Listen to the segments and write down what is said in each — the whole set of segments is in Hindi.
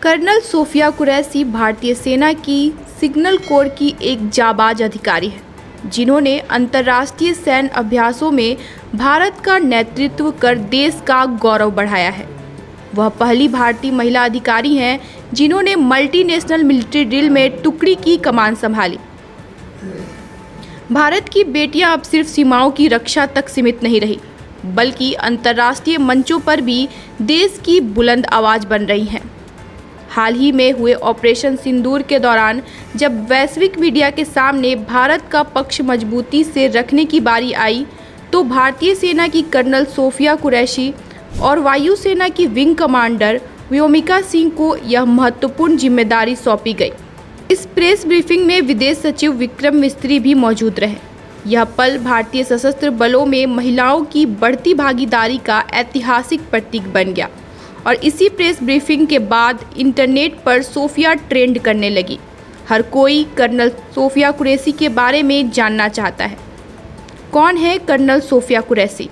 कर्नल सोफिया कुरैशी भारतीय सेना की सिग्नल कोर की एक जाबाज अधिकारी है, जिन्होंने अंतर्राष्ट्रीय सैन्य अभ्यासों में भारत का नेतृत्व कर देश का गौरव बढ़ाया है। वह पहली भारतीय महिला अधिकारी हैं जिन्होंने मल्टीनेशनल मिलिट्री ड्रिल में टुकड़ी की कमान संभाली। भारत की बेटियां अब सिर्फ सीमाओं की रक्षा तक सीमित नहीं रही, बल्कि अंतर्राष्ट्रीय मंचों पर भी देश की बुलंद आवाज़ बन रही हैं। हाल ही में हुए ऑपरेशन सिंदूर के दौरान जब वैश्विक मीडिया के सामने भारत का पक्ष मजबूती से रखने की बारी आई, तो भारतीय सेना की कर्नल सोफिया कुरैशी और वायुसेना की विंग कमांडर व्योमिका सिंह को यह महत्वपूर्ण जिम्मेदारी सौंपी गई। इस प्रेस ब्रीफिंग में विदेश सचिव विक्रम मिस्त्री भी मौजूद रहे। यह पल भारतीय सशस्त्र बलों में महिलाओं की बढ़ती भागीदारी का ऐतिहासिक प्रतीक बन गया और इसी प्रेस ब्रीफिंग के बाद इंटरनेट पर सोफिया ट्रेंड करने लगी। हर कोई कर्नल सोफिया कुरैशी के बारे में जानना चाहता है। कौन है कर्नल सोफिया कुरैशी?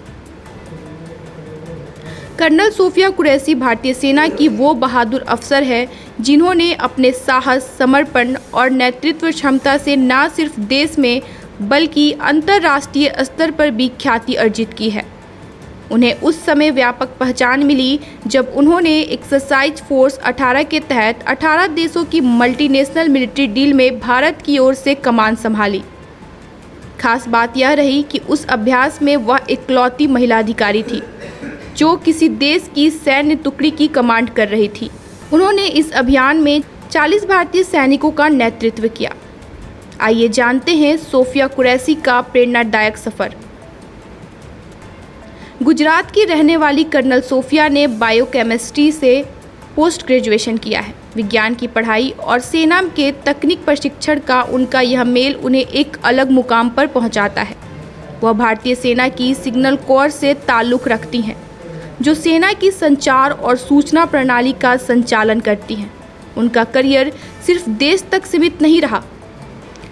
कर्नल सोफिया कुरैशी भारतीय सेना की वो बहादुर अफसर है जिन्होंने अपने साहस, समर्पण और नेतृत्व क्षमता से न सिर्फ देश में बल्कि अंतर्राष्ट्रीय स्तर पर भी ख्याति अर्जित की है। उन्हें उस समय व्यापक पहचान मिली जब उन्होंने एक्सरसाइज फोर्स 18 के तहत 18 देशों की मल्टीनेशनल मिलिट्री डील में भारत की ओर से कमान संभाली। खास बात यह रही कि उस अभ्यास में वह इकलौती महिला अधिकारी थी जो किसी देश की सैन्य टुकड़ी की कमांड कर रही थी। उन्होंने इस अभियान में 40 भारतीय सैनिकों का नेतृत्व किया। आइए जानते हैं सोफिया कुरैशी का प्रेरणादायक सफ़र। गुजरात की रहने वाली कर्नल सोफिया ने बायोकेमिस्ट्री से पोस्ट ग्रेजुएशन किया है। विज्ञान की पढ़ाई और सेना के तकनीक प्रशिक्षण का उनका यह मेल उन्हें एक अलग मुकाम पर पहुंचाता है। वह भारतीय सेना की सिग्नल कोर से ताल्लुक़ रखती हैं, जो सेना की संचार और सूचना प्रणाली का संचालन करती हैं। उनका करियर सिर्फ देश तक सीमित नहीं रहा।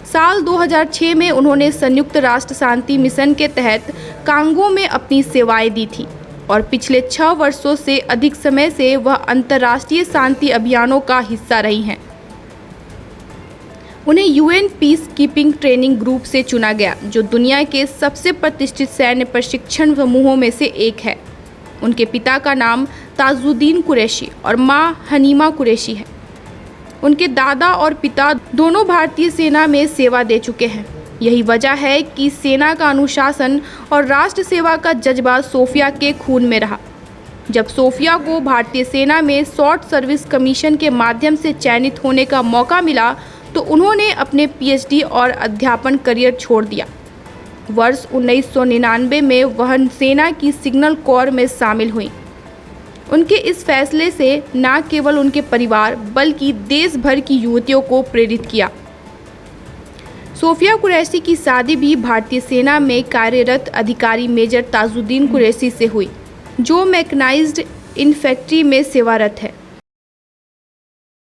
साल 2006 में उन्होंने संयुक्त राष्ट्र शांति मिशन के तहत कांगो में अपनी सेवाएं दी थी और पिछले 6 वर्षों से अधिक समय से वह अंतर्राष्ट्रीय शांति अभियानों का हिस्सा रही हैं। उन्हें UN peace keeping training group से चुना गया, जो दुनिया के सबसे प्रतिष्ठित सैन्य प्रशिक्षण समूहों में से एक है। उनके पिता का नाम ताजुद्दीन कुरैशी और मां हनीमा कुरैशी है। उनके दादा और पिता दोनों भारतीय सेना में सेवा दे चुके हैं। यही वजह है कि सेना का अनुशासन और राष्ट्र सेवा का जज्बा सोफिया के खून में रहा। जब सोफिया को भारतीय सेना में शॉर्ट सर्विस कमीशन के माध्यम से चयनित होने का मौका मिला, तो उन्होंने अपने पीएचडी और अध्यापन करियर छोड़ दिया। वर्ष 1999 में वह सेना की सिग्नल कोर में शामिल हुई। उनके इस फैसले से न केवल उनके परिवार बल्कि देश भर की युवतियों को प्रेरित किया। सोफिया कुरैशी की शादी भी भारतीय सेना में कार्यरत अधिकारी मेजर ताजुद्दीन कुरैशी से हुई, जो मैकेनाइज्ड इन्फैंट्री में सेवारत है।